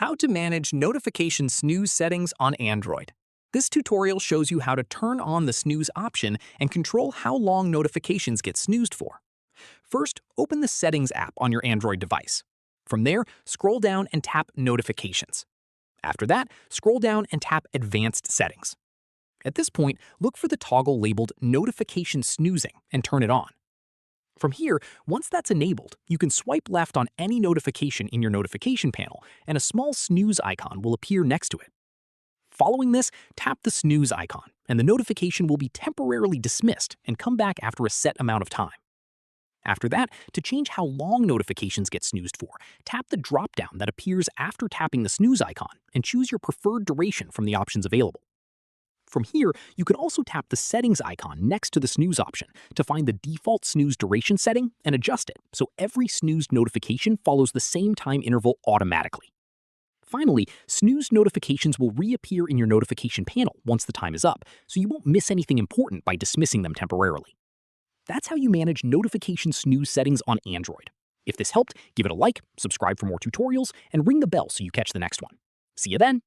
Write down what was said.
How to manage notification snooze settings on Android. This tutorial shows you how to turn on the snooze option and control how long notifications get snoozed for. First, open the Settings app on your Android device. From there, scroll down and tap Notifications. After that, scroll down and tap Advanced Settings. At this point, look for the toggle labeled Notification Snoozing and turn it on. From here, once that's enabled, you can swipe left on any notification in your notification panel, and a small snooze icon will appear next to it. Following this, tap the snooze icon, and the notification will be temporarily dismissed and come back after a set amount of time. After that, to change how long notifications get snoozed for, tap the drop-down that appears after tapping the snooze icon and choose your preferred duration from the options available. From here, you can also tap the settings icon next to the snooze option to find the default snooze duration setting and adjust it so every snoozed notification follows the same time interval automatically. Finally, snooze notifications will reappear in your notification panel once the time is up, so you won't miss anything important by dismissing them temporarily. That's how you manage notification snooze settings on Android. If this helped, give it a like, subscribe for more tutorials, and ring the bell so you catch the next one. See you then!